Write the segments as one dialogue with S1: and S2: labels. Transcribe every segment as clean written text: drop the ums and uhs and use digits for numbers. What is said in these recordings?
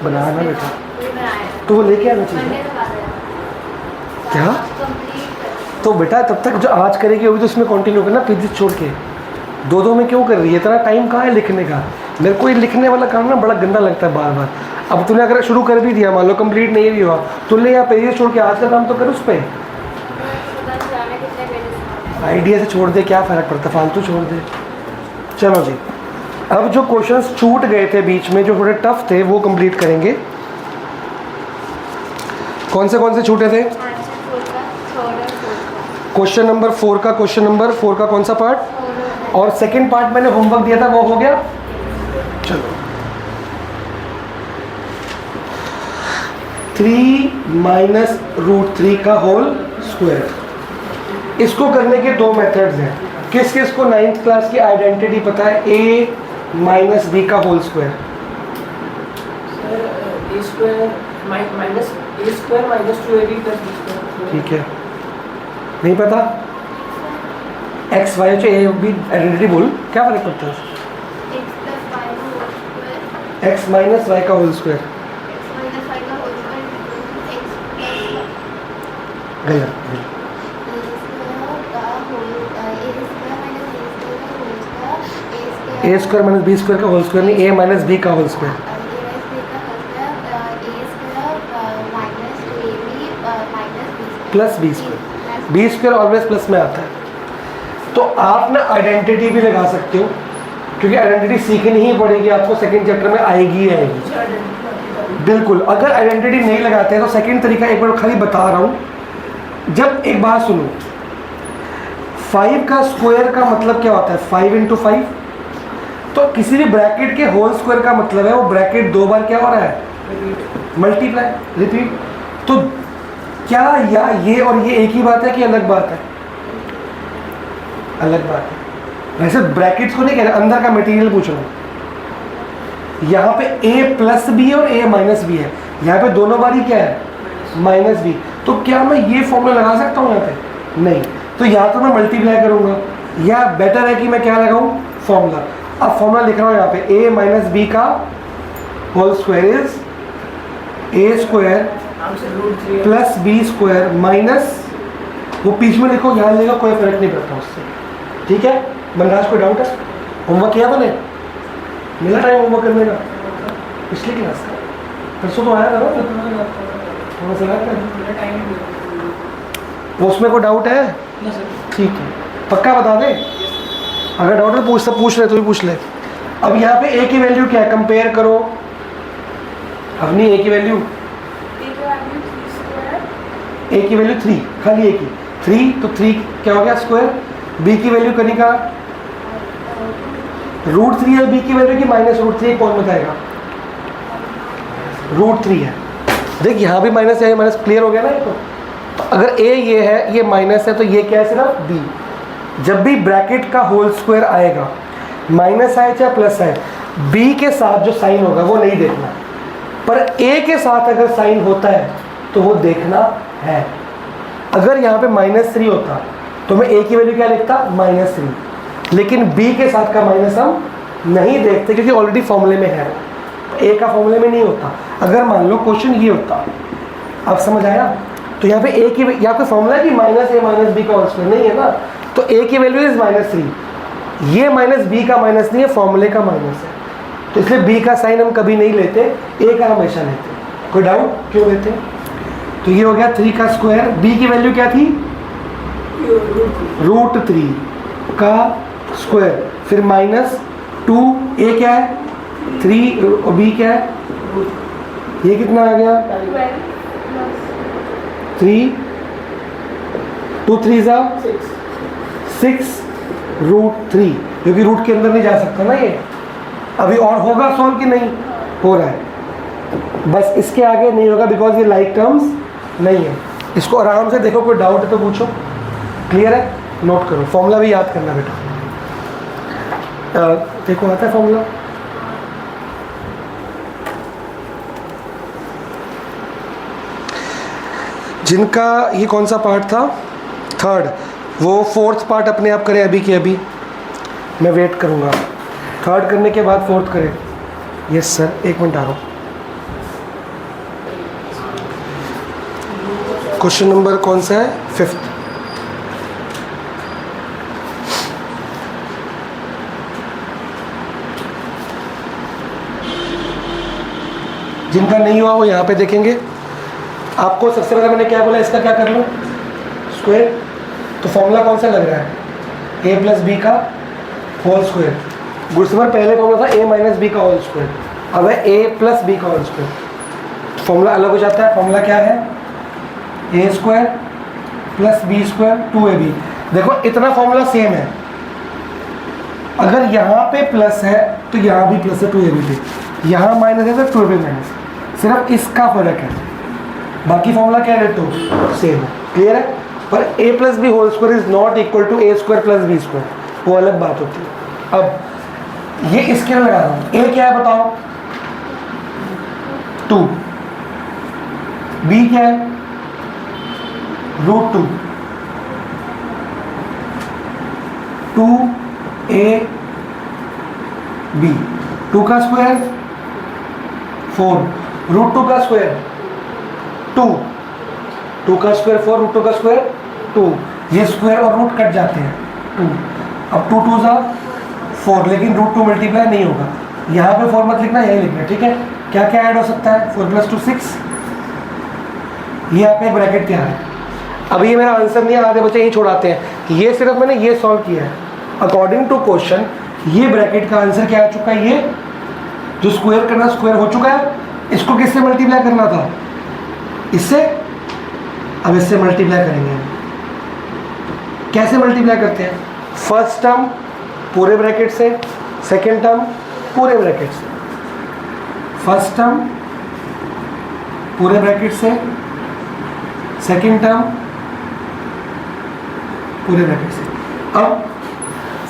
S1: बनाना बेटा, तो वो लेके आना चाहिए क्या? तो बेटा तब तक जो आज करेगी वो भी तो उसमें कंटिन्यू करना, फिजिक्स छोड़ के दो दो में क्यों कर रही है? इतना टाइम कहाँ है लिखने का? मेरे को ये लिखने वाला काम ना बड़ा गंदा लगता है बार बार। अब तूने अगर शुरू कर भी दिया, मान लो कंप्लीट नहीं भी हुआ, तूने या पेजेस छोड़ के आज का काम तो कर उस पर। आइडिया से छोड़ दे, क्या फ़र्क पड़ता, फालतू छोड़ दे। चलो जी, अब जो क्वेश्चंस छूट गए थे बीच में, जो थोड़े टफ थे, वो कंप्लीट करेंगे। कौन से छूटे थे? क्वेश्चन नंबर 4 का, क्वेश्चन नंबर 4 का कौन सा पार्ट? और सेकंड पार्ट मैंने होमवर्क दिया था, वो हो गया। चलो 3 माइनस रूट 3 का होल स्क्वायर, इसको करने के दो मेथड्स हैं। किस किस को 9th क्लास की आइडेंटिटी पता है? a माइनस बी का whole square.
S2: a square minus a square minus 2ab plus b square.
S1: ठीक है, नहीं पता? एक्स वाई जो ए बी आइडेंटिटी बोल, क्या फर्क पड़ता है? एक्स माइनस वाई का होल स्क्वायर। गलत। A square minus b square का होल स्क्वायर नहीं, ए माइनस बी का whole square. Plus b square, b square always plus में आता है। तो आप ना आइडेंटिटी भी लगा सकते हो, क्योंकि आइडेंटिटी सीखनी ही पड़ेगी आपको, सेकंड चैप्टर में आएगी ही आएगी। बिल्कुल, अगर आइडेंटिटी नहीं लगाते हैं तो सेकंड तरीका एक बार खाली बता रहा हूँ। जब एक बात सुनो, 5 का स्क्वायर का मतलब क्या होता है? 5 इंटू 5। तो किसी भी ब्रैकेट के होल स्क्वायर का मतलब है वो ब्रैकेट दो बार क्या हो रहा है? Multiply, repeat. तो क्या या ये और ये एक ही बात है कि अलग बात है? अलग बात है। वैसे ब्रैकेट्स को नहीं कह रहे, अंदर का मटेरियल पूछ रहा हूँ। यहाँ पे a प्लस बी है और a माइनस बी है, यहाँ पे दोनों बार ही क्या है? Minus b. तो क्या मैं ये फॉर्मूला लगा सकता हूँ यहाँ पे? नहीं। तो या तो मैं मल्टीप्लाई करूँगा, या बेटर है कि मैं क्या लगाऊँ? फॉर्मूला। अब फॉर्मूला लिख रहा हूँ यहाँ पे, a माइनस बी का whole square is a square plus b square minus, वो बीच में लिखो, यहाँ लिखो, कोई फर्क नहीं पड़ता उससे। ठीक है? मनराज को डाउट है? होमवर्क किया मैंने? मिला टाइम होमवर्क करने का? पिछली क्लास का परसों तो आया था ना, थोड़ा सा उसमें कोई डाउट है? ठीक है, पक्का बता दे। अगर डाउट है पूछ ले, तो भी पूछ ले। अब यहाँ पे ए की वैल्यू क्या है? कंपेयर करो। अपनी ए की वैल्यू, ए की वैल्यू 3, खाली ए की 3, तो 3 क्या हो गया? स्क्वायर। बी की वैल्यू करने का √3 है, बी की वैल्यू की माइनस √3, कौन बताएगा? √3 है। देख यहाँ भी माइनस है, माइनस क्लियर हो गया ना ये तो अगर ए ये है, ये माइनस है, तो ये क्या है? सिर्फ बी। जब भी ब्रैकेट का होल स्क्वायर आएगा, माइनस आए चाहे प्लस आए, बी के साथ जो साइन होगा वो नहीं देखना, पर ए के साथ अगर साइन होता है तो वो देखना है। अगर यहाँ पे -3 होता तो मैं ए की वैल्यू क्या लिखता? -3। लेकिन बी के साथ का माइनस हम नहीं देखते, क्योंकि ऑलरेडी फॉर्मूले में है, ए का फॉर्मूले में नहीं होता। अगर मान लो क्वेश्चन ये होता, अब समझ आया? तो यहाँ पे ए की, यहाँ पे फॉर्मूला है कि -a माइनस बी का होल स्क्वायर, नहीं है ना, तो ए की वैल्यू इज -3। ये माइनस बी का माइनस नहीं है, फॉर्मूले का माइनस है, तो इसलिए बी का साइन हम कभी नहीं लेते, ए का हमेशा लेते। कोई डाउट क्यों लेते? तो ये हो गया 3 का स्क्वायर। बी की वैल्यू क्या थी? √3 का स्क्वायर, फिर -2, ए क्या है? 3, और बी क्या है? ये कितना आ गया? 3, 2 3 6 √3, क्योंकि रूट के अंदर नहीं जा सकता ना ये। अभी और होगा सॉल्व कि नहीं? हो रहा है, बस इसके आगे नहीं होगा, बिकॉज ये लाइक टर्म्स नहीं है। इसको आराम से देखो, कोई डाउट है तो पूछो। क्लियर है? नोट करो, फॉर्मूला भी याद करना बेटा। देखो आता है फॉर्मूला, जिनका ये कौन सा पार्ट था? 3rd, वो 4th पार्ट अपने आप करें अभी के अभी, मैं वेट करूँगा। 3rd करने के बाद 4th करें, यस सर, एक मिनट आ रहा हूँ। क्वेश्चन नंबर कौन सा है? 5th। जिनका नहीं हुआ वो यहाँ पे देखेंगे। आपको सबसे पहले मैंने क्या बोला, इसका क्या कर लो, स्क्वायर। तो फॉर्मूला कौन सा लग रहा है? a प्लस बी का होल स्क्वायर। गुरुसमर पहले फॉर्मूला था a माइनस बी का होल स्क्वायर, अब है a प्लस बी का होल स्क्वायर। फॉर्मूला अलग हो जाता है। फॉर्मूला क्या है? a square plus b square 2ab। देखो इतना फॉर्मूला सेम है, अगर यहाँ पे प्लस है तो यहाँ भी प्लस है 2ab पे, यहाँ माइनस है तो 2ab माइनस, सिर्फ इसका फर्क है, बाकी फॉर्मूला क्या है? तो सेम है। क्लियर है? पर a plus b whole square is not equal to a square plus b square, वो अलग बात होती है। अब ये इसके लिए लगा रहा हूँ। a क्या है बताओ? 2। b क्या है? √2। 2ab, 2 का स्क्वायर 4, √2 का स्क्वायर 2, 2 का स्क्वायर 4, √2 का स्क्वायर 2। ये स्क्वायर और रूट कट जाते हैं 2। अब 2 2 ज़ा 4, लेकिन √2 मल्टीप्लाई नहीं होगा। यहाँ पे 4 मत लिखना, यही लिखना, ठीक है? क्या क्या ऐड हो सकता है? 4 + 2 6। ये आपने ब्रैकेट क्या है? अभी ये मेरा आंसर नहीं है, आधे बच्चे यही छोड़ाते हैं। ये सिर्फ मैंने ये सॉल्व किया है अकॉर्डिंग टू क्वेश्चन। ये ब्रैकेट का आंसर क्या आ चुका है? ये जो स्क्वायर करना स्क्वायर हो चुका है। इसको किससे मल्टीप्लाई करना था? इससे। अब इससे मल्टीप्लाई करेंगे। कैसे मल्टीप्लाई करते हैं? फर्स्ट टर्म पूरे ब्रैकेट से, सेकेंड टर्म पूरे ब्रैकेट से। फर्स्ट टर्म पूरे ब्रैकेट से, सेकेंड टर्म पूरे ब्रैकेट से। अब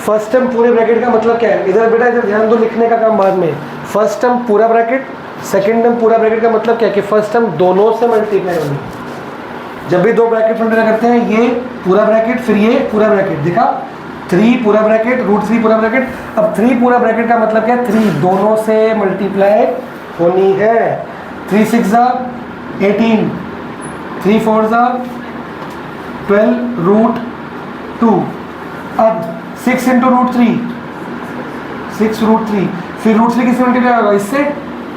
S1: फर्स्ट टर्म पूरे ब्रैकेट का मतलब क्या है? इधर बेटा इधर ध्यान दो, लिखने का काम बाद में। फर्स्ट टर्म पूरा ब्रैकेट, सेकेंड टर्म पूरा ब्रैकेट का मतलब क्या है? कि फर्स्ट टर्म दोनों से मल्टीप्लाई होगी। जब भी दो ब्रैकेट मल्टीप्लाई करते हैं, ये पूरा ब्रैकेट फिर ये पूरा ब्रैकेट, देखा? 3 पूरा ब्रैकेट, √3 पूरा ब्रैकेट। अब 3 पूरा ब्रैकेट का मतलब क्या है? 3 दोनों से मल्टीप्लाई होनी है। 3 6 ज़ा 18, 3 4 ज़ा 12 √2। अब 6 × √3, 6 √3, फिर √3 किससे मल्टीप्लाई होगा? इससे।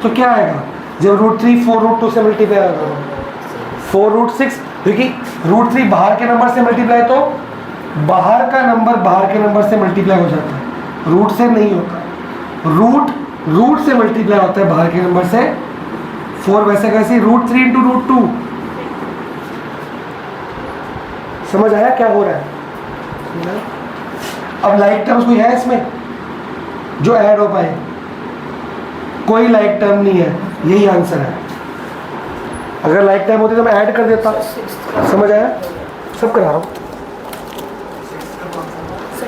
S1: तो क्या आएगा? जब √3 4 √2 से मल्टीप्लाई होगा 4 √6, क्योंकि √3 बाहर के नंबर से मल्टीप्लाई, तो बाहर का नंबर बाहर के नंबर से मल्टीप्लाई हो जाता है, रूट से नहीं होता। रूट से मल्टीप्लाई होता है बाहर के नंबर से। 4 वैसे कैसे? √3 × √2। समझ आया क्या हो रहा है? अब लाइक टर्म्स कोई है इसमें जो ऐड हो पाए? कोई लाइक टर्म नहीं है, यही आंसर है। अगर लाइक टर्म होती तो मैं ऐड कर देता। समझ आया? सब करा रहा हूँ।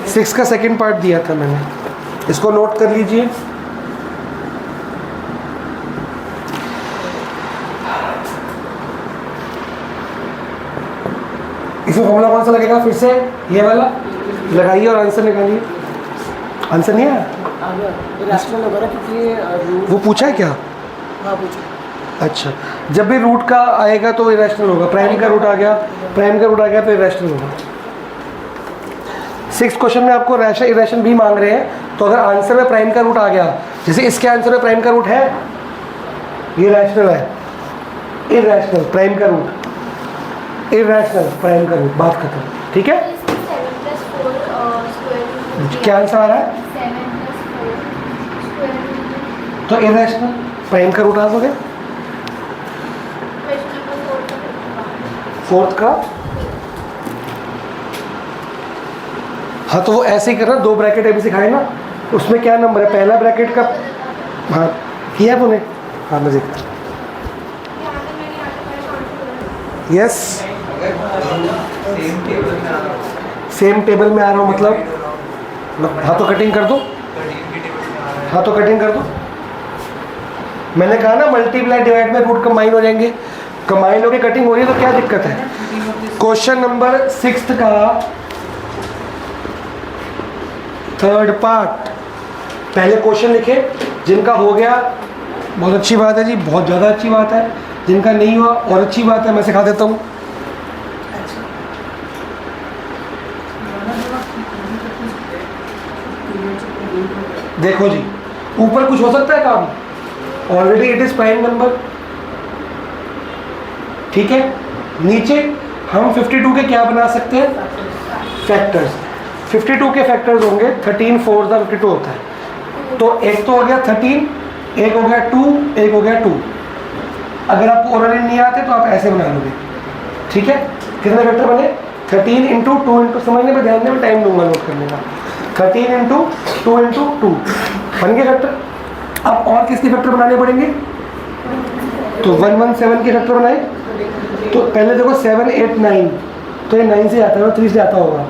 S1: 6 का सेकंड पार्ट दिया था मैंने, इसको नोट कर लीजिए। इसमें फॉर्मूला कौन सा लगेगा? फिर से ये वाला लगाइए और आंसर निकालिए। आंसर नहीं है?
S2: इरेशनल होगा ना, क्योंकि
S1: वो पूछा है क्या?
S2: हाँ पूछा।
S1: अच्छा, जब भी रूट का आएगा तो इरेशनल होगा। प्राइम का रूट आ गया, प्राइम का रूट आ गया तो इरेशनल होगा। 6 क्वेश्चन में आपको रैशनल इरेशनल भी मांग रहे हैं, तो अगर आंसर में प्राइम का रूट आ गया, जैसे इसके आंसर में प्राइम का रूट है, ये रैशनल है, इरेशनल प्राइम का रूट, इरेशनल प्राइम का रूट, बात खत्म। ठीक है? क्या आंसर आ रहा है? तो इरेशनल प्राइम का रूट आ गया। फोर्थ का, हाँ तो वो ऐसे ही करना। 2 ब्रैकेट अभी सिखाए ना, उसमें क्या नंबर है? पहला ब्रैकेट का, हाँ किया तूने? हाँ मैं देखता। यस, सेम टेबल में आ रहा हूँ, मतलब हाँ तो कटिंग कर दो, हाँ तो कटिंग कर दो। मैंने कहा ना मल्टीप्लाई डिवाइड में रूट कंबाइन हो जाएंगे, कंबाइन होकर कटिंग हो रही है तो क्या दिक्कत है? क्वेश्चन नंबर 6 का थर्ड पार्ट, पहले क्वेश्चन लिखे जिनका हो गया बहुत अच्छी बात है जी, बहुत ज़्यादा अच्छी बात है। जिनका नहीं हुआ और अच्छी बात है, मैं सिखा देता हूँ। देखो जी, ऊपर कुछ हो सकता है काम, already it is prime number, ठीक है। नीचे हम 52 के क्या बना सकते हैं, फैक्टर्स। 52 के फैक्टर्स होंगे 13 4 दा 52 होता है। तो एक तो हो गया 13, एक हो गया 2, एक हो गया 2। अगर आपको ऑलरेडी नहीं आते तो आप ऐसे बना लोगे, ठीक है। कितने फैक्टर बने, 13 इंटू 2 इंटू, समझने में ध्यान में टाइम दूंगा नोट करने का। 13 इंटू 2 इंटू 2 बन गए फैक्टर। अब और किसके फैक्टर बनाने पड़ेंगे, तो 117 के फैक्टर बनाए। तो पहले देखो 7 8 9, तो ये 9 से आता है, 3 से आता होगा,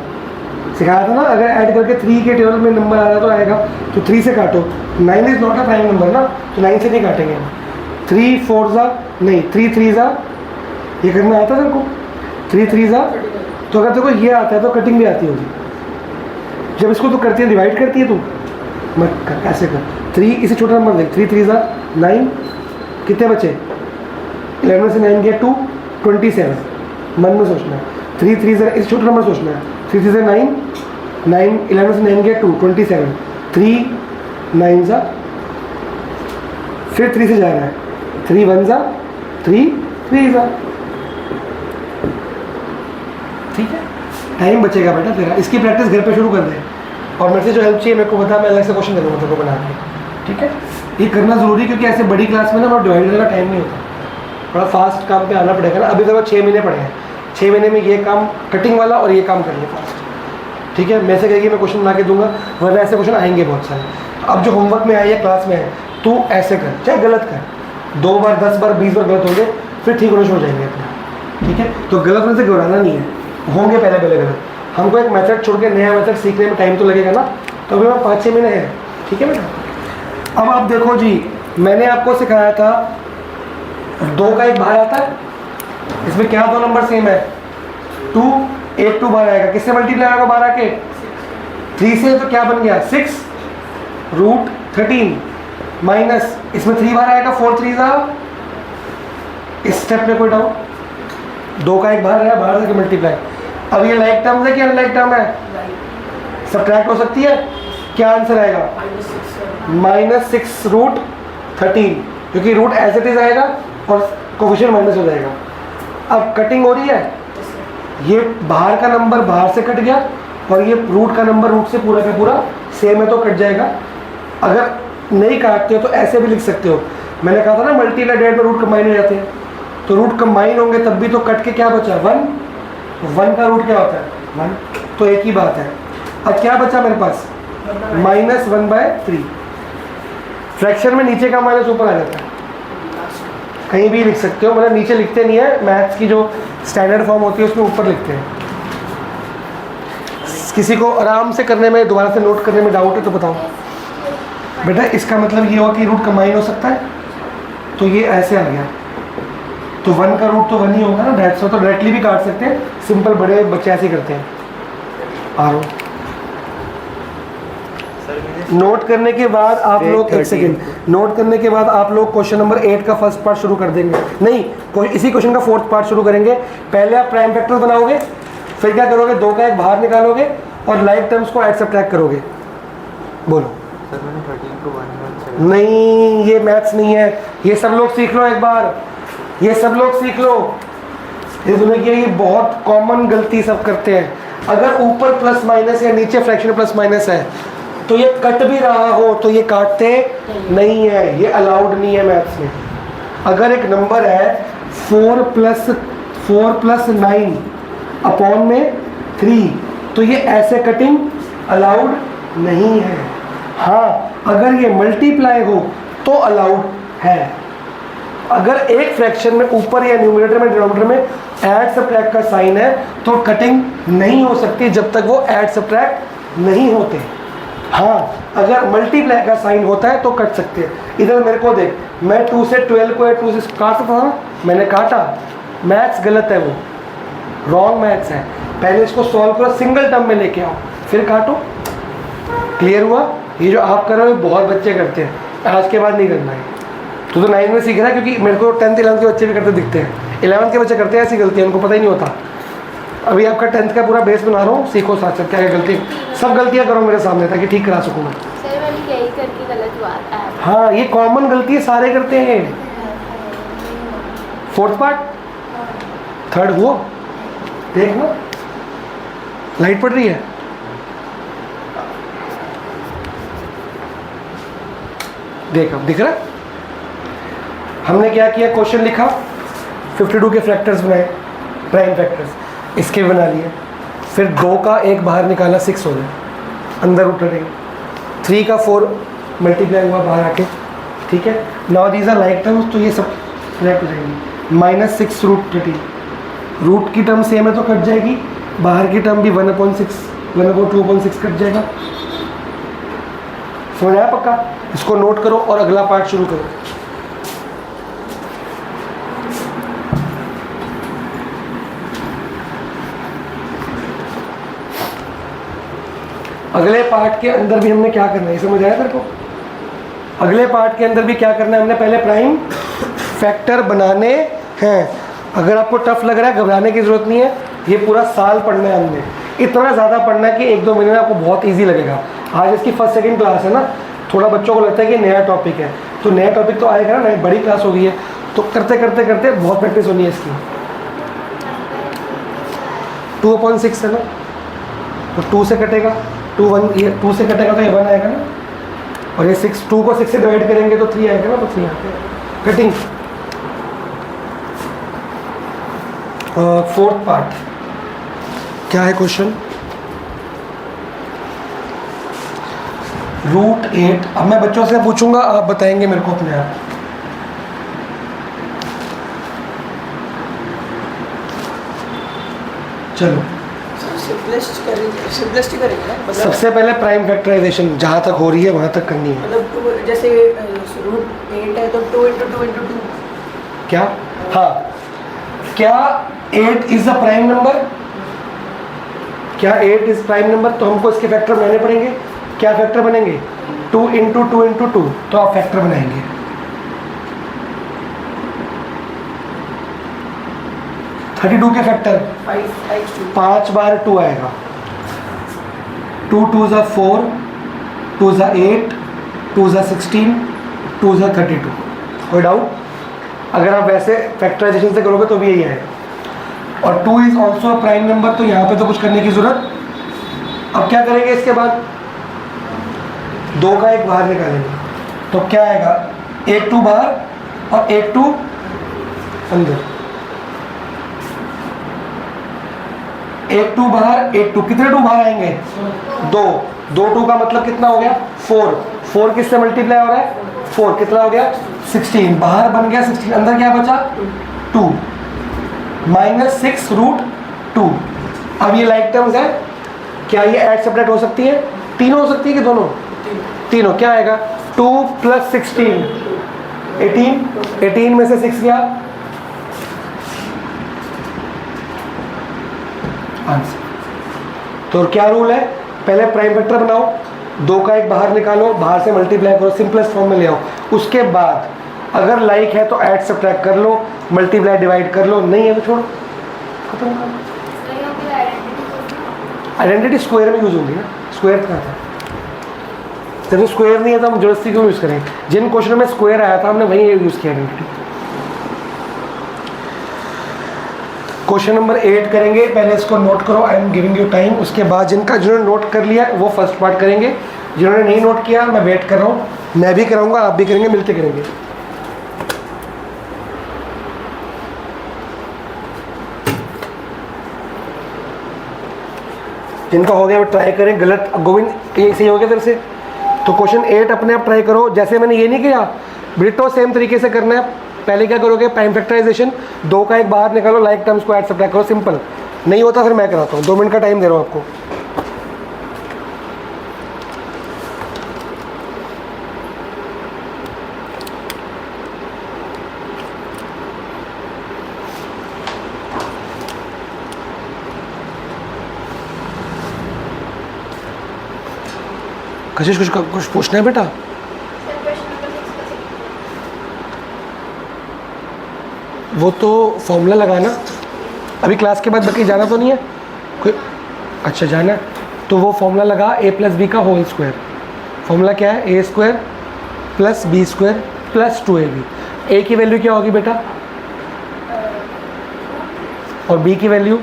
S1: सिखाया था ना। अगर ऐड करके 3 के टेबल में नंबर आ रहा तो आएगा, तो 3 से काटो। 9 is not a prime number ना, तो 9 से नहीं काटेंगे। 3 4 ज़ा नहीं, 3 3 ज़ा, ये करना आता है तेरे को, 3 3 ज़ा। तो अगर देखो ये आता है तो कटिंग भी आती होगी। जब इसको तो करती है, डिवाइड करती है तू, मत कर, ऐसे कर। 3 इसे छोटा नंबर देख, 3 3 ज़ा 9, कितने बचे, 11 से 9 गया 2, 27। मन में सोचना है, 3 3 ज़ा, इस छोटा नंबर सोचना है। 3 3 ज़ा 9, 9 11 से 9 गया 2, 27। 3 9 ज़ा, फिर 3 से जा रहा है, 3 1 ज़ा 3, 3 ज़ा, ठीक है। टाइम बचेगा बेटा तेरा, इसकी प्रैक्टिस घर पे शुरू कर दे। और मेरे से जो हेल्प चाहिए मेरे को बता, मैं अलग से क्वेश्चन दे दूँगा तेरे को बना के, ठीक है। ये करना ज़रूरी, क्योंकि ऐसे बड़ी क्लास में ना हमारा डिवाइड करने का टाइम नहीं होता, थोड़ा फास्ट काम पे आना पड़ेगा ना। अभी तक 6 महीने पड़े हैं, 6 महीने में ये काम कटिंग वाला और ये काम कर ले फास्ट, ठीक है। मैं से कहेगी मैं क्वेश्चन ला के दूंगा, वरना ऐसे क्वेश्चन आएंगे बहुत सारे। अब जो होमवर्क में आए या क्लास में है, तू ऐसे कर, चाहे गलत कर, 2 बार 10 बार 20 बार गलत होंगे, फिर ठीक होने शुरू हो जाएंगे अपने, ठीक है। तो गलत होने से घबराना नहीं है, होंगे पहले पहले गलत। हमको एक मेथड छोड़ के नया मेथड सीखने में टाइम तो लगेगा ना, तो अभी मैं 5-6 महीने हैं, ठीक है बेटा। अब आप देखो जी, मैंने आपको सिखाया था 2 का एक बाहर आता है, इसमें क्या 2 नंबर सेम है, 2, एक 2 बाहर आएगा, किससे मल्टीप्लाई होगा 12 के, 3 से, तो क्या बन गया 6 रूट 13 माइनस, इसमें 3 बाहर आएगा, 4 3 ज़ा। इस स्टेप में कोई डाउट, 2 का एक बाहर आया, बाहर से मल्टीप्लाई। अब ये लाइक टर्म है कि अनलाइक टर्म है, सब्ट्रैक्ट हो सकती है, क्या आंसर आएगा, -6 रूट 13, क्योंकि रूट एज इट इज आएगा और कोफिशिएंट माइनस हो जाएगा। अब कटिंग हो रही है, ये बाहर का नंबर बाहर से कट गया और ये रूट का नंबर रूट से पूरा का पूरा सेम है, तो कट जाएगा। अगर नहीं काटते हो तो ऐसे भी लिख सकते हो, मैंने कहा था ना मल्टीप्लाई डिवाइड में रूट कंबाइन हो जाते हैं, तो रूट कंबाइन होंगे तब भी, तो कट के क्या बचा 1, 1 का रूट क्या होता है 1, तो एक ही बात है। अब क्या बचा मेरे पास, -1/3। फ्रैक्शन में नीचे का माइनस ऊपर आ जाता है, कहीं भी लिख सकते हो, मतलब नीचे लिखते नहीं है, मैथ्स की जो स्टैंडर्ड फॉर्म होती है उसमें ऊपर लिखते हैं। किसी को आराम से करने में, दोबारा से नोट करने में डाउट है तो बताओ बेटा। इसका मतलब ये हुआ कि रूट कंबाइन हो सकता है, तो ये ऐसे आ गया, तो 1 का रूट तो 1 ही होगा ना, दैट्स तो डायरेक्टली भी काट सकते हैं, सिंपल बड़े बच्चे ऐसे करते हैं। आरो नोट करने के बाद आप लोग, एक सेकेंड, नोट करने के बाद आप लोग क्वेश्चन नंबर 8 का फर्स्ट पार्ट शुरू कर देंगे, नहीं इसी क्वेश्चन का 4th पार्ट शुरू करेंगे। पहले आप प्राइम फैक्टर्स बनाओगे, फिर क्या करोगे, 2 का एक बाहर निकालोगे और लाइक टर्म्स को ऐड सब्ट्रैक्ट करोगे। बोलो
S3: सर, मैंने 13 को 1
S1: नहीं, ये मैथ्स नहीं है, ये सब लोग सीख लो एक बार, ये सब लोग सीख लो। ये दुनिया की ये बहुत कॉमन गलती सब करते हैं। अगर ऊपर प्लस माइनस या नीचे फ्रैक्शन प्लस माइनस है तो ये कट भी रहा हो तो ये काटते नहीं है, ये अलाउड नहीं है मैथ्स में। अगर एक नंबर है 4 प्लस 9 अपॉन में 3, तो ये ऐसे कटिंग अलाउड नहीं है। हाँ, अगर ये मल्टीप्लाई हो तो अलाउड है। अगर एक फ्रैक्शन में ऊपर या न्यूमरेटर में डिनोमिनेटर में ऐड सब्ट्रैक्ट का साइन है तो कटिंग नहीं हो सकती जब तक वो ऐड सब्ट्रैक्ट नहीं होते। हाँ, अगर मल्टीप्लाई का साइन होता है तो कट सकते हैं। इधर मेरे को देख, मैं 2 से 12 को 2 से काट सकता था, मैंने काटा, मैथ्स गलत है, वो रॉन्ग मैथ्स है। पहले इसको सॉल्व करो, सिंगल टर्म में लेके आओ, फिर काटो। क्लियर हुआ? ये जो आप कर रहे हो बहुत बच्चे करते हैं, आज के बाद नहीं करना है। तू तो 9 में सीख रहा है, क्योंकि मेरे को 10th 11th के बच्चे भी करते दिखते हैं। 11th के बच्चे करते हैं ऐसी गलतियाँ, उनको पता ही नहीं होता। अभी आपका 10th का पूरा बेस बना रहा हूँ, सीखो साथ साथ क्या क्या गलती, सब गलतियाँ करो मेरे सामने ताकि ठीक करा सकूँ मैं।
S4: सर वाली यही करके गलत बात है।
S1: हाँ, ये कॉमन गलती है, सारे करते हैं। 4th पार्ट 3rd हुआ, देख ना लाइट पड़ रही है। देख, अब दिख रहा है। हमने क्या किया, क्वेश्चन लिखा, 52 के फैक्टर्स बनाए, प्राइम फैक्टर्स इसके बना लिए, फिर 2 का 1 बाहर निकाला, 6 हो गया, अंदर उतरेंगे। 3 का 4 मल्टीप्लाई हुआ बाहर आके, ठीक है। Now these are like terms, तो ये सब करेक्ट हो जाएंगी। -6 √30, रूट की टर्म सेम है तो कट जाएगी, बाहर की टर्म भी 1/6 1/2/6 कट जाएगा। समझ आया पक्का? इसको नोट करो और अगला पार्ट शुरू करो। अगले पार्ट के अंदर भी हमने क्या करना है, समझ आया तेरे को? अगले पार्ट के अंदर भी क्या करना है, हमने पहले प्राइम फैक्टर बनाने हैं। अगर आपको टफ लग रहा है, घबराने की जरूरत नहीं है, ये पूरा साल पढ़ना है हमने, इतना ज़्यादा पढ़ना है कि 1-2 महीने में आपको बहुत इजी लगेगा। आज इसकी 1st-2nd क्लास है ना, थोड़ा बच्चों को लगता है कि नया टॉपिक है, तो नया टॉपिक तो आएगा ना, बड़ी क्लास हो गई है, तो करते करते करते बहुत प्रैक्टिस होनी है इसकी। 2/6 है ना, तो 2 से कटेगा, 2 से कटेगा तो ये 1 आएगा ना, और ये 2 को 6 से डिवाइड करेंगे तो 3 आएगा ना, तो 3 आएगा। कटिंग। 4th पार्ट क्या है क्वेश्चन, √8। अब मैं बच्चों से पूछूंगा, आप बताएंगे मेरे को अपने आप।
S2: सर
S1: चलो,
S2: सिंपलेस्ट ही करेंगे ना, मतलब
S1: सबसे पहले प्राइम फैक्टराइजेशन जहाँ तक हो रही है वहाँ तक करनी है।
S2: मतलब 2 जैसे √8 है तो 2 × 2 × 2
S1: क्या? हाँ, क्या 8 इज अ प्राइम नंबर? क्या 8 इज प्राइम नंबर? तो हमको इसके फैक्टर बनाने पड़ेंगे। क्या फैक्टर बनेंगे? 2 × 2 × 2, तो आप फैक्टर बनाएंगे। 32 के फैक्टर 5 बार 2 आएगा, 2 2 ज़ा 4, 2 ज़ा 8, 2 ज़ा 16, 2 ज़ा 32। कोई डाउट? अगर आप वैसे फैक्टराइजेशन से करोगे तो भी यही है। और 2 is also a prime number, तो यहाँ पे तो कुछ करने की जरूरत। अब क्या करेंगे इसके बाद? 2 का 1 बाहर निकालेंगे, तो क्या आएगा? 1 2 बाहर और 1 2 अंदर, 1 2 बाहर 1 2, कितने 2 बाहर आएंगे? 2 2 2 का मतलब कितना हो गया? 4 4 किससे मल्टीप्लाई हो रहा है? 4 कितना हो गया? 16, बाहर बन गया 16, अंदर क्या बचा? 2, -6 √2। अब ये लाइक टर्म्स है, क्या ये ऐड सेपरेट हो सकती है? तीनों हो सकती है कि दोनों? तीनों। क्या आएगा? 2 + 16 18, 18 में से 6 गया, आंसर। तो क्या रूल है? पहले प्राइम फैक्टर बनाओ, 2 का 1 बाहर निकालो, बाहर से मल्टीप्लाई करो, सिंपलेस्ट फॉर्म में ले आओ। उसके बाद अगर लाइक है तो ऐड सब्ट्रैक्ट कर लो, मल्टीप्लाई डिवाइड कर लो, नहीं है तो छोड़ो, खत्म कर लो। आइडेंटिटी स्क्वायर में यूज होगी ना, स्क्वायर कहाँ था? जब स्क्वायर नहीं है तो हम जबरदस्ती क्यों यूज़ करें? जिन क्वेश्चन में स्क्वायर आया था हमने वही यूज़ किया आइडेंटिटी। क्वेश्चन नंबर 8 करेंगे, पहले इसको नोट करो, I am giving you time. उसके बाद जिन्होंने नोट कर लिया वो फर्स्ट पार्ट करेंगे, जिन्होंने नहीं नोट किया मैं वेट कर रहा हूँ, मैं भी कराऊंगा, आप भी करेंगे, मिलके करेंगे। जिनका हो गया वो ट्राई करें, गलत गोविंद ये सही हो गया तेरे से, तो क्वेश्चन 8 अपने आप ट्राई करो। जैसे मैंने ये नहीं किया, ब्रिटो सेम तरीके से करना है। पहले क्या करोगे? प्राइम फैक्टराइजेशन, 2 का 1 बाहर निकालो, लाइक टर्म्स को ऐड सब्ट्रैक्ट करो, सिंपल। नहीं होता फिर मैं कराता हूँ, 2 मिनट का टाइम दे रहा हूँ आपको। कशिश कुछ पूछना है बेटा?
S4: सर क्वेश्चन नंबर
S1: वो तो फॉर्मूला लगाना, अभी क्लास के बाद बाकी जाना तो नहीं है कोई? अच्छा जाना है, तो वो फॉर्मूला लगा a प्लस बी का होल स्क्वायर। फॉर्मूला क्या है? a square plus b square plus 2ab। a की वैल्यू क्या होगी बेटा? और b की वैल्यू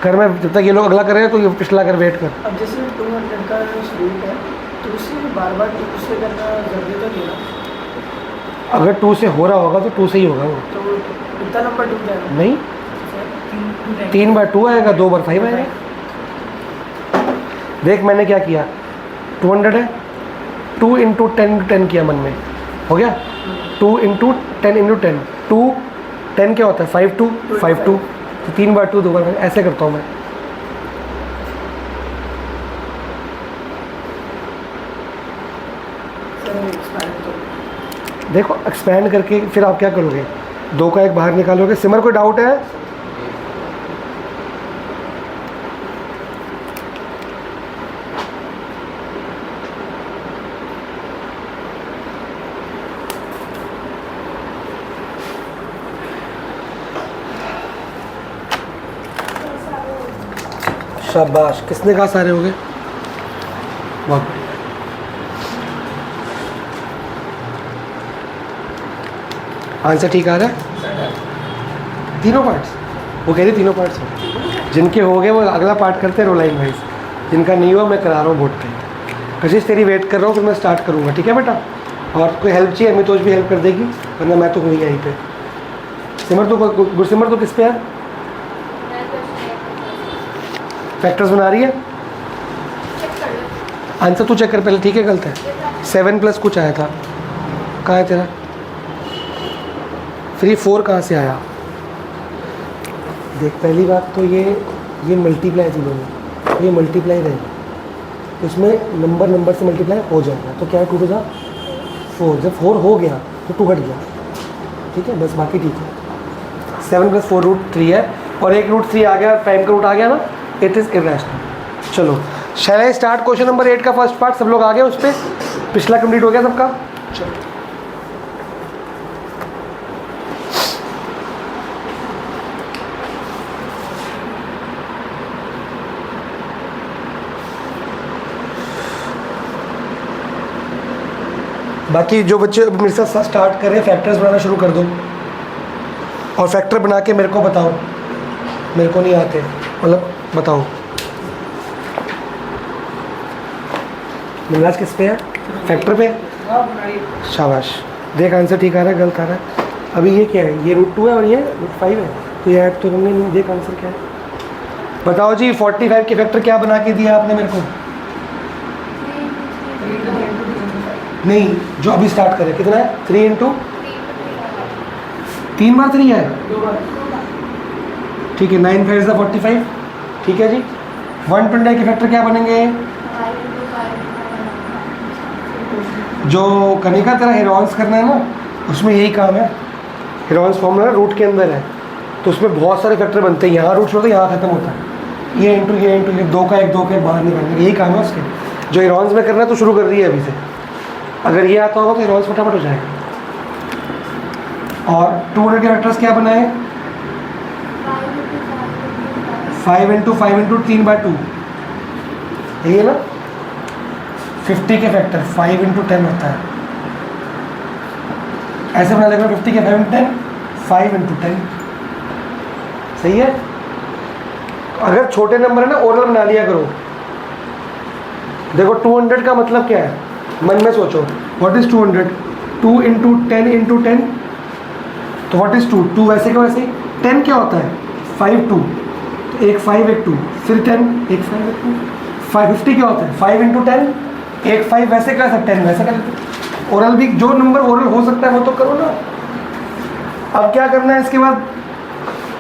S1: कर मैं जब तक ये लोग अगला कर रहे हैं तो ये पिछला कर वेट कर।
S2: अब जैसे 200 का रूट है तो उसे बार बार 2 से करना जरूरी तो नहीं ना?
S1: अगर 2 से हो रहा होगा तो 2 से ही होगा वो।
S2: तो कितना नंबर टूट जाएगा?
S1: नहीं, 3 बार 2 आएगा, 2 बार 5 आएगा। देख मैंने क्या किया, 200 है, 2 इंटू 10 किया मन में, हो गया 2 इंटू 10 इंटू 10, 2 10 क्या होता है? 5 2 5 2, तो 3 बार 2 2 बार 5, ऐसे करता हूँ मैं। देखो एक्सपैंड करके फिर आप क्या करोगे, 2 का 1 बाहर निकालोगे। सिमर कोई डाउट है? शाबाश, किसने कहा सारे हो गए? बहुत बढ़िया। आंसर ठीक आ रहा है? तीनों पार्ट्स, वो कह रही तीनों पार्ट्स हो। जिनके हो गए वो अगला पार्ट करते हैं रोलाइन वाइज, जिनका नहीं हुआ मैं करा रहा हूँ बोर्ड पे। कशिश तेरी वेट कर रहा हूँ, फिर मैं स्टार्ट करूँगा, ठीक है बेटा? और कोई हेल्प चाहिए अमितोष भी हेल्प कर देगी, वरना मैं तो हुई यहीं पे। सिमर तो गुरसिमर तो किस पे है? फैक्टर्स बना रही है। आंसर तू चेक कर पहले, ठीक है? गलत है। 7 प्लस कुछ आया था, कहाँ है तेरा? 3 4 कहाँ से आया? देख पहली बात तो ये मल्टीप्लाई थी दोनों, ये मल्टीप्लाई रहेगी, उसमें नंबर से मल्टीप्लाई हो जाएगा, तो क्या है 2 टू 4। जब 4 हो गया तो 2 हट गया, ठीक है? बस बाकी ठीक है। 7 प्लस 4 √3 है, और एक √3 आ गया, प्राइम का रूट आ गया ना, इट इज़ इरेशनल। चलो शैल आई स्टार्ट क्वेश्चन नंबर 8 का फर्स्ट पार्ट। सब लोग आ गए उस पर? पिछला कंप्लीट हो गया सबका? चलो बाकी जो बच्चे मेरे साथ स्टार्ट कर रहे हैं फैक्टर्स बनाना शुरू कर दो, और फैक्टर बना के मेरे को बताओ। मेरे को नहीं आते, मतलब बताओ। मिलाज किस पे है? फैक्टर पे। शाबाश, देख आंसर ठीक आ रहा है गलत आ रहा है। अभी ये क्या है? ये √2 है और ये √5 है, तो ये ऐड तो हमने नहीं। देख आंसर क्या है बताओ जी। 45 के फैक्टर क्या बना के दिया आपने मेरे को? नहीं, जो अभी स्टार्ट करें कितना है? 3 इंटू 3 बार 3 है, ठीक है। 9 5 = 45, ठीक है जी। 120 के फैक्टर क्या बनेंगे? जो कनिका तेरा हेरोन्स करना है ना, उसमें यही काम है। हेरोन्स फॉर्मूला रूट के अंदर है, तो उसमें बहुत सारे फैक्टर बनते हैं। यहाँ रूट छोड़ते यहाँ खत्म होता है, ये इंटू ये 2 का 1 2 का 1 बाहर निकालना, यही काम है उसके। जो हेरोन्स में करना है तो शुरू कर रही है अभी से। अगर ये आता होगा तो हेरोन्स फटाफट हो जाएगा। और 200 के फैक्टर्स क्या बनाए? 5 इंटू 5 इंटू 3/2, यही है ना। 50 के फैक्टर 5 इंटू 10 होता है, ऐसे बना लेगा 50 के 5 इंटू 10, 5 इंटू 10, सही है। अगर छोटे नंबर है ना ओरल बना लिया करो। देखो 200 का मतलब क्या है, मन में सोचो। What is 200? 2 इंटू 10 इंटू 10, तो व्हाट इज 2? 2 वैसे का वैसे ही। 10 क्या होता है? 5 2, तो एक 5 एक 2, फिर 10 एक 5 एक 2। 50 क्या होता है? 5 इंटू 10, एक 5 वैसे का 10 वैसे का। ओरल भी जो नंबर ओरल हो सकता है वो तो करो ना। अब क्या करना है इसके बाद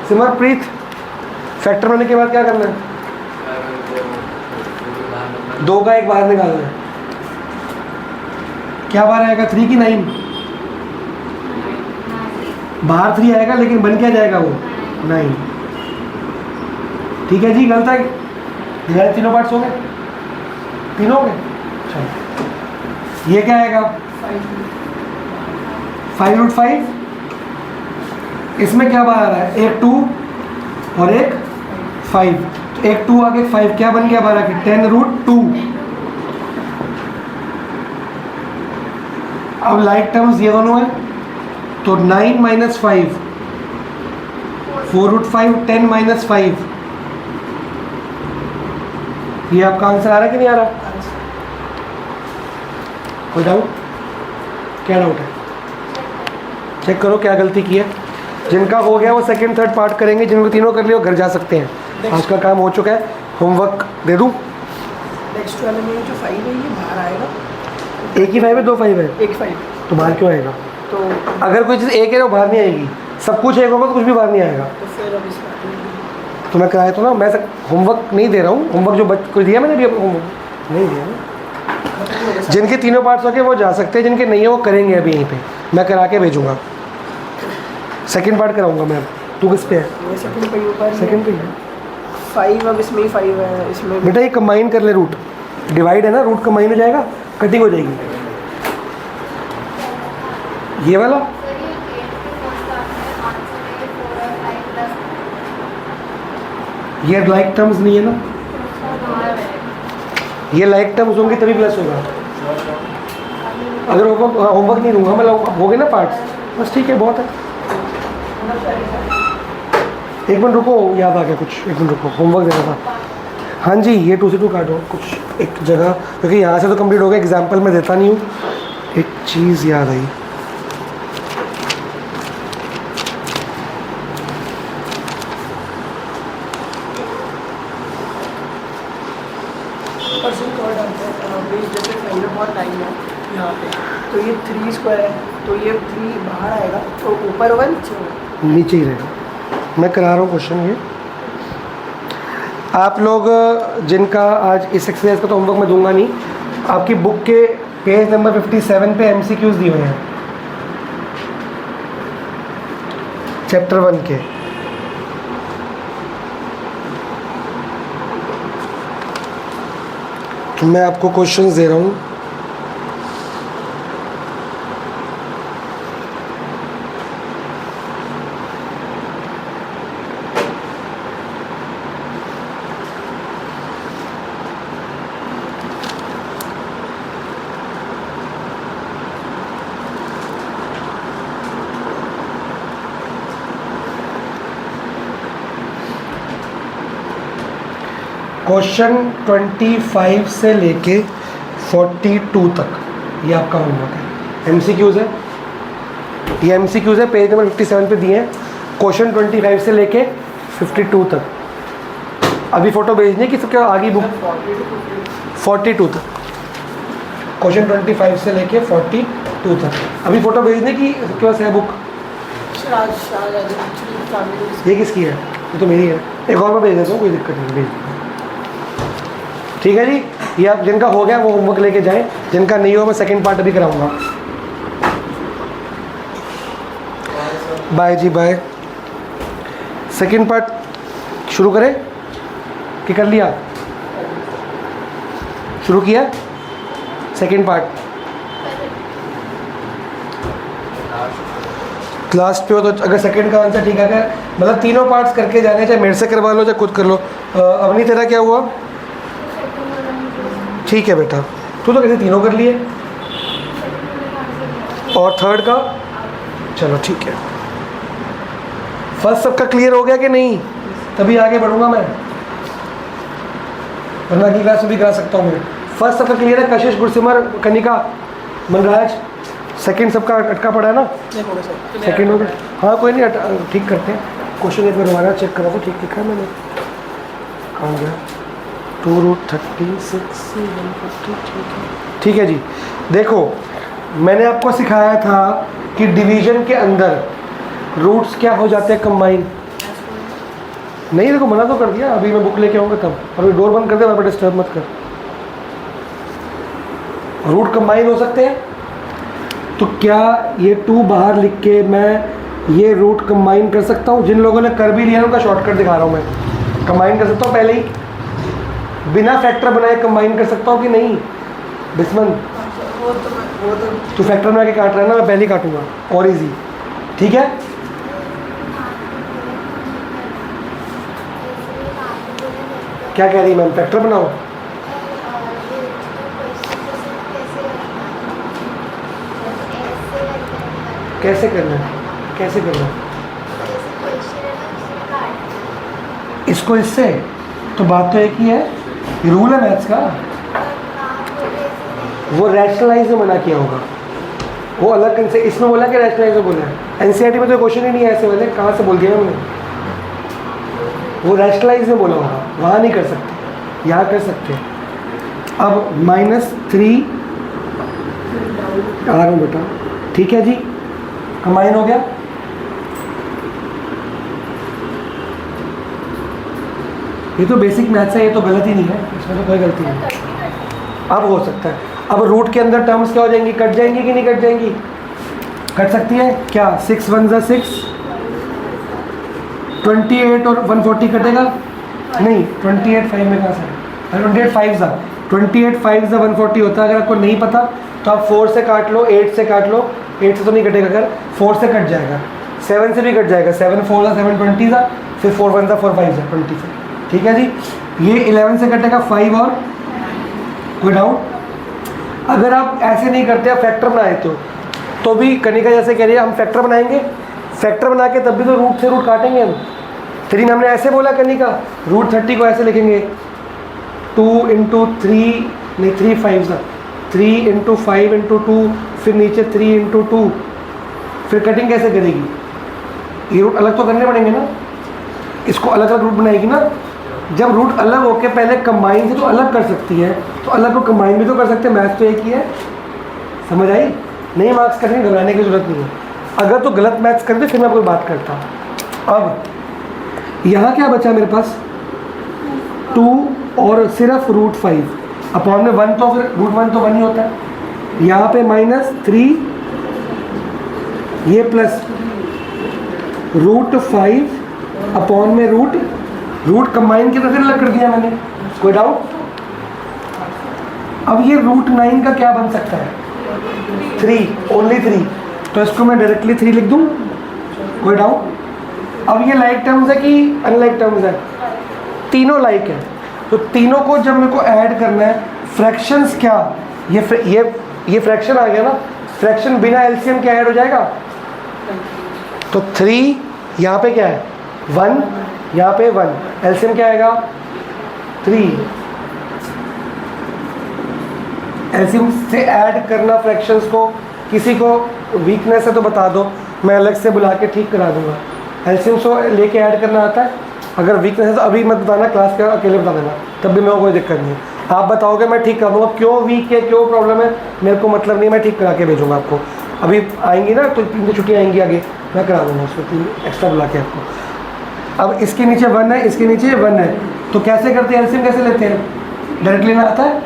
S1: सिमरप्रीत? फैक्टर बनने के बाद क्या करना है? 2 का 1 बाहर निकालना है। क्या बाहर आएगा? 3 की 9? बाहर 3 आएगा लेकिन बन क्या जाएगा वो? 9, ठीक है जी। गलत है? ये तीनों पार्ट्स हो गए, तीनों हो गए। चलो ये क्या आएगा? 5√5, इसमें क्या बाहर आ रहा है, एक 2 और एक 5, तो एक 2 आगे 5 क्या बन गया बाहर आके 10√2। अब लाइक टर्म्स ये दोनों है, तो 9 - 5 4√5, 10 - 5, ये आपका आंसर आ रहा है कि नहीं आ रहा? कोई डाउट? क्या डाउट है? चेक करो क्या गलती की है। जिनका हो गया वो सेकंड थर्ड पार्ट करेंगे, जिनको तीनों कर लिया वो घर जा सकते हैं। आज का काम हो चुका है। होमवर्क दे दूं?
S2: नेक्स्ट वाले में जो 5 है ये बाहर आएगा,
S1: एक ही 5 है, 2 5 है,
S2: एक 5
S1: तो बाहर क्यों आएगा?
S2: तो
S1: अगर कोई चीज़ एक है तो बाहर नहीं आएगी, सब कुछ एक होगा तो कुछ भी बाहर नहीं आएगा।
S2: फिर अब इसका
S1: तो मैं कराया तो ना, मैं होमवर्क नहीं दे रहा हूँ। होमवर्क जो कोई दिया मैंने अभी होमवर्क नहीं दिया ना। जिनके तीनों पार्ट्स हो गए वो जा सकते हैं, जिनके नहीं है वो करेंगे अभी यहीं पे, मैं करा के भेजूँगा। सेकंड पार्ट कराऊंगा मैं। तू किस पे है?
S2: सेकंड पे ऊपर
S1: सेकंड पे है
S2: 5, अब इसमें ही 5 है, इसमें
S1: बेटा। ये कंबाइन कर ले, रूट डिवाइड है ना, रूट कंबाइन हो जाएगा, कटिंग हो जाएगी। ये वाला
S4: सर ये 8 के फर्स्ट आंसर है 4 और 5 प्लस
S1: ये लाइक टर्म्स नहीं है ना, ये लाइक टर्म्स होंगे तभी प्लस होगा। अगर होमवर्क नहीं दूंगा मैं, हो गए ना पार्ट्स, बस ठीक है, बहुत है। एक मिनट रुको, याद आ गया कुछ, एक मिनट रुको, होमवर्क देना था। हाँ जी, ये 2 से 2 काटो कुछ एक जगह, क्योंकि यहाँ से तो कंप्लीट हो गया, एग्जाम्पल मैं देता नहीं हूँ। एक चीज़ याद आई,
S2: परसेंट और डालते हैं बेस, जैसे पहले बहुत टाइम है यहाँ पे, तो ये 3 स्क्वायर है, तो ये 3 बाहर आएगा, तो ऊपर होगा नीचे होगा?
S1: नीचे ही रहेगा। मैं करा रहा हूँ क्वेश्चन ये। आप लोग जिनका आज इस एक्सरसाइज का तो होमवर्क मैं दूंगा नहीं, आपकी बुक के पेज नंबर 57 पे MCQs दिए हुए हैं चैप्टर 1 के। तो मैं आपको क्वेश्चंस दे रहा हूँ। क्वेश्चन 25 से लेके 42 तक ये आपका होमवर्क है। MCQs है, ये MCQs है, पेज नंबर 57 पे दिए हैं। क्वेश्चन 25 से लेके 52 तक। अभी फ़ोटो भेजनी है कि सबके आगे बुक 42 तक, क्वेश्चन 25 से लेके 42 तक। अभी फ़ोटो भेजने की सबके पास है बुक? ये किसकी है? ये तो मेरी है। एक और मैं भेज देता हूँ, कोई दिक्कत नहीं, भेज दूँगा। ठीक है जी, ये आप जिनका हो गया वो होमवर्क लेके जाएं, जिनका नहीं हो मैं सेकंड पार्ट अभी कराऊंगा। बाय जी बाय। सेकंड पार्ट शुरू करें कि कर लिया? शुरू किया सेकंड पार्ट? लास्ट पे हो तो अगर सेकंड का आंसर ठीक है, अगर मतलब तीनों पार्ट्स करके जाने, चाहे मेरे से करवा लो चाहे खुद कर लो। अवनी तेरा क्या हुआ? ठीक है बेटा, तू तो कैसे तीनों कर लिए, और थर्ड का? चलो ठीक है। फर्स्ट सबका क्लियर हो गया कि नहीं? तभी आगे बढ़ूंगा मैं, वरना अगली क्लास में भी करा सकता हूँ मैं। फर्स्ट सबका क्लियर है? कशिश, गुरसिमर, कनिका, मनराज। सेकंड सबका अटका पड़ा है ना? सेकंड हो गया? हाँ कोई नहीं, ठीक करते हैं। क्वेश्चन एक बार दोबारा चेक करा तो ठीक लिखा है मैंने। कहाँ गया? 2√36 ठीक है जी। देखो मैंने आपको सिखाया था कि डिवीजन के अंदर रूट्स क्या हो जाते हैं, कंबाइन। नहीं देखो मना तो कर दिया, अभी मैं बुक लेके आऊँगा तब। अभी डोर बंद कर दे, वहाँ पर डिस्टर्ब मत कर। रूट कंबाइन हो सकते हैं, तो क्या ये 2 बाहर लिख के मैं ये रूट कंबाइन कर सकता हूँ? जिन लोगों ने कर भी लिया उनका शॉर्टकट दिखा रहा हूँ मैं। कंबाइन कर सकता हूँ पहले ही, बिना फैक्टर बनाए कंबाइन कर सकता हूँ कि नहीं? बिस्मन
S2: वो तो मैं वो तो
S1: तू फैक्टर में आके काट रहा है ना, मैं पहले ही काटूंगा और इजी, ठीक है। क्या कह रही है मैम, फैक्टर बनाओ? कैसे करना है, कैसे करना है इसको इससे? तो बात तो एक ही है, रूल है मैथ्स का। वो रैशनलाइज में मना किया होगा, वो अलग से इसमें बोला कि रैशनलाइज में बोला है। एनसीईआरटी में तो क्वेश्चन ही नहीं है ऐसे वाले, कहाँ से बोल दिया मैंने? वो रैशनलाइज में बोला होगा, वहाँ नहीं कर सकते, यहाँ कर सकते। अब -3 आ रहा हूँ बेटा, ठीक है जी, कंबाइन हो गया। ये तो बेसिक मैथ्स है, ये तो गलत ही नहीं है, इसमें तो कोई गलती नहीं। अब हो सकता है, अब रूट के अंदर टर्म्स क्या हो जाएंगी, कट जाएंगी कि नहीं कट जाएंगी? कट सकती है क्या? 6 1 ज़ा 6, 28 और 140 कटेगा नहीं, 28 5 में कहाँ से? 28 5 ज़ा 140 होता है। अगर आपको नहीं पता तो आप 4 से काट लो, 8 से काट लो, 8 से तो नहीं कटेगा, अगर 4 से कट जाएगा, 7 से भी कट जाएगा, 7 4 ज़ा 7 20 ज़ा, फिर 4 1 ज़ा 4 5 ज़ा 20 से, ठीक है जी। ये 11 से कटेगा 5 और कोई डाउट? अगर आप ऐसे नहीं करते, आप फैक्टर बना देते हो तो भी कनिका जैसे कह रही है हम फैक्टर बनाएंगे, फैक्टर बना के तब भी तो रूट से रूट काटेंगे हम। 3 में हमने ऐसे बोला कनिका, रूट 30 को ऐसे लिखेंगे 2 × 3 नहीं 3 5 ज़ा 3 × 5 × 2, फिर नीचे 3 × 2, फिर कटिंग कैसे करेगी? ये रूट अलग तो करने पड़ेंगे ना, इसको अलग अलग रूट बनाएगी ना। जब रूट अलग होके पहले कंबाइन से तो अलग कर सकती है, तो अलग को कंबाइन भी तो कर सकते हैं, मैथ तो एक ही है। समझ आई? नहीं मार्क्स करने घबराने की जरूरत नहीं है। अगर तो गलत मैथ्स कर दे फिर मैं कोई बात करता हूँ। अब यहाँ क्या बचा मेरे पास? 2 और सिर्फ √5 अपॉन में 1, तो फिर √1 तो 1 ही होता है। यहाँ पे -3 ये प्लस √5 अपॉन में रूट कंबाइन की तो फिर अलग कर दिया मैंने, कोई डाउट? अब ये √9 का क्या बन सकता है? 3, ओनली 3, तो इसको मैं डायरेक्टली 3 लिख दूँ, कोई डाउट? अब ये लाइक टर्म्स है कि अनलाइक टर्म्स है? तीनों लाइक है, तो तीनों को जब मेरे को ऐड करना है, फ्रैक्शंस क्या, ये फ्रैक्शन आ गया ना, फ्रैक्शन बिना एलसीएम के ऐड हो जाएगा। तो 3 यहाँ पे क्या है 1, यहाँ पे 1, एलसीएम क्या आएगा 3। एलसीएम से ऐड करना फ्रैक्शंस को, किसी को वीकनेस है तो बता दो, मैं अलग से बुला के ठीक करा दूंगा। एलसीएम को लेके ऐड करना आता है, अगर वीकनेस है तो अभी मत बताना, क्लास के अकेले बता देना, तब भी मेरे को कोई दिक्कत नहीं है। आप बताओगे मैं ठीक कर दूँगा, क्यों वीक है क्यों प्रॉब्लम है मेरे को मतलब नहीं, मैं ठीक करा के भेजूँगा आपको। अभी आएंगी ना तो 3 छुट्टियाँ आएंगी आगे, मैं करा दूँगा उसको 3 एक्स्ट्रा बुला के आपको। अब इसके नीचे 1 है, इसके नीचे 1 है, तो कैसे करते हैं एलसीएम, कैसे लेते हैं? डायरेक्ट लेना आता है।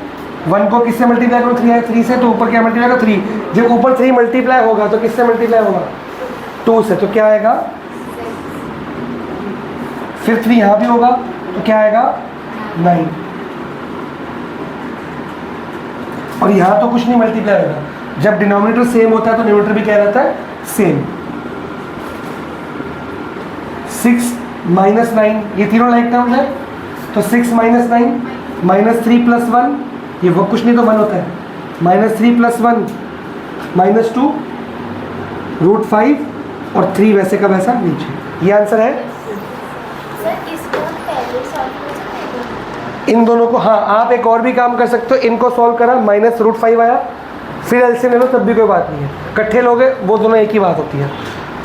S1: 1 को किससे मल्टीप्लाई करो? 3 है, 3 से, तो ऊपर क्या मल्टीप्लाई करो 3। जब ऊपर 3 मल्टीप्लाई होगा तो किससे मल्टीप्लाई होगा? 2 से, तो क्या आएगा? फिर 3 यहाँ भी होगा तो क्या आएगा? 9। और यहाँ तो कुछ नहीं मल्टीप्लाई होगा, जब डिनोमिनेटर सेम होता है तो न्यूमरेटर भी क्या रहता है? सेम। 6 - 9 ये तीनों लाइक टर्म्स है, तो 6 - 9 -3 + 1, ये वो कुछ नहीं तो 1 होता है, -3 + 1 -2 √5 और 3 वैसे का वैसा नीचे। ये आंसर है
S4: सर। इसको पहले सॉल्व कर सकते हैं?
S1: इन दोनों को। हाँ, आप एक और भी काम कर सकते हो, इनको सॉल्व करा -√5 आया, फिर एलसीएम ले लो, तब भी कोई बात नहीं है। इकट्ठे लोगे वो दोनों एक ही बात होती है।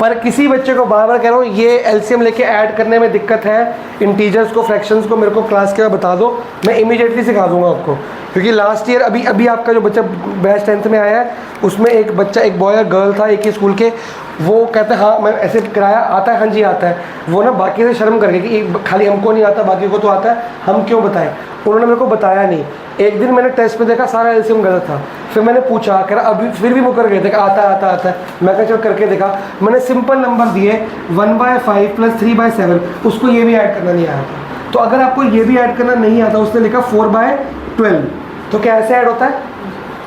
S1: पर किसी बच्चे को बार बार कह रहा हूँ, ये एलसीएम लेके ऐड करने में दिक्कत है, इंटीजर्स को फ्रैक्शंस को, मेरे को क्लास के बाद बता दो, मैं इमीडिएटली सिखा दूंगा आपको। क्योंकि लास्ट ईयर अभी आपका जो बच्चा बैच 10th में आया है, उसमें एक बच्चा, एक बॉय और गर्ल था एक ही स्कूल के, वो कहते हैं हाँ मैं ऐसे कराया, आता है, हाँ जी आता है। वो ना बाकी से शर्म करके कि खाली हमको नहीं आता बाकी को तो आता है, हम क्यों बताएं। उन्होंने मेरे को बताया नहीं। एक दिन मैंने टेस्ट में देखा सारा एलसीएम गलत था, फिर मैंने पूछा, कह रहा अभी फिर भी मुकर गए थे, आता है। मैं कहा चलो करके देखा, मैंने सिंपल नंबर दिए 1/5 + 3/7, उसको ये भी ऐड करना नहीं आया था। तो अगर आपको ये भी ऐड करना नहीं आता, उसने लिखा 4/12, तो क्या ऐसे ऐड होता है?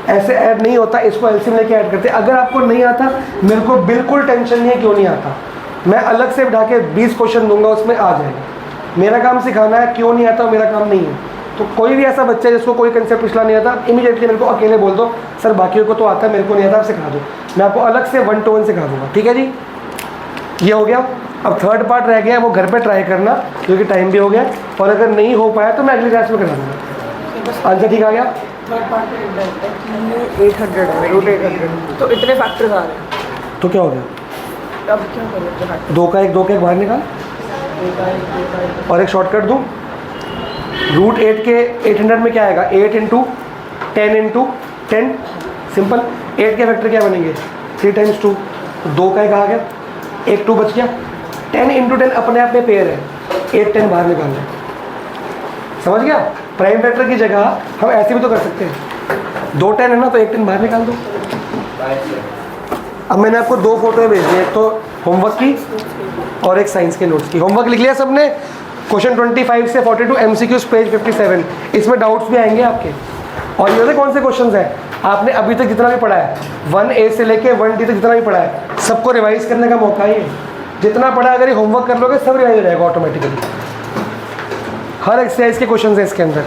S1: ऐसे ऐड नहीं होता, इसको एलसीएम लेके ऐड करते। अगर आपको नहीं आता, मेरे को बिल्कुल टेंशन नहीं है क्यों नहीं आता, मैं अलग से बिठा के 20 क्वेश्चन दूंगा, उसमें आ जाएगा। मेरा काम सिखाना है, क्यों नहीं आता मेरा काम नहीं है। तो कोई भी ऐसा बच्चा है जिसको कोई कंसेप्ट पिछला नहीं आता, इमीडिएटली मेरे को अकेले बोल दो, सर बाकियों को तो आता है, मेरे को नहीं आता, आप सिखा दो, मैं आपको अलग से 1 to 1 सिखा दूंगा। ठीक है जी, ये हो गया। अब थर्ड पार्ट रह गया, वो घर पे ट्राई करना, क्योंकि टाइम भी हो गया, और अगर नहीं हो पाया तो मैं अगली क्लास में करा दूँगा। आंसर ठीक आ गया।
S2: थर्ड पार्ट में इतना होता है कि ये 800 है, रूट 800, तो इतने फैक्टर्स आ रहे हैं।
S1: तो क्या हो गया,
S2: अब क्या करें इतने फैक्टर?
S1: 2 का 1 बाहर निकाल, और एक शॉर्टकट दूँ, रूट 8 के 800 में क्या आएगा, 8 इंटू 10 इंटू 10, सिंपल। 8 के फैक्टर क्या बनेंगे, 3 times 2, 2 का 1 आ गया, 1 2 बच गया। 10 इंटू 10 अपने आप में पेयर है, 8 10 बाहर निकाल लें, समझ गया। प्राइम फैक्टर की जगह हम ऐसे भी तो कर सकते हैं, 2 10 है ना, तो 1 10 बाहर निकाल दो। अब मैंने आपको 2 फोटो भेज दी, एक तो होमवर्क की और एक साइंस के नोट्स की। होमवर्क लिख लिया सबने, क्वेश्चन 25 से 42 MCQs पेज 57, इसमें डाउट्स भी आएंगे आपके। और ये होते कौन से क्वेश्चन हैं, आपने अभी तक जितना भी पढ़ा है, 1A से लेके 1D तक जितना भी पढ़ा है, सबको रिवाइज करने का मौका ही है। जितना पढ़ा अगर ये होमवर्क कर लोगे, सब रिवाइज हो जाएगा ऑटोमेटिकली। हर एक्सरसाइज के क्वेश्चन हैं इसके अंदर।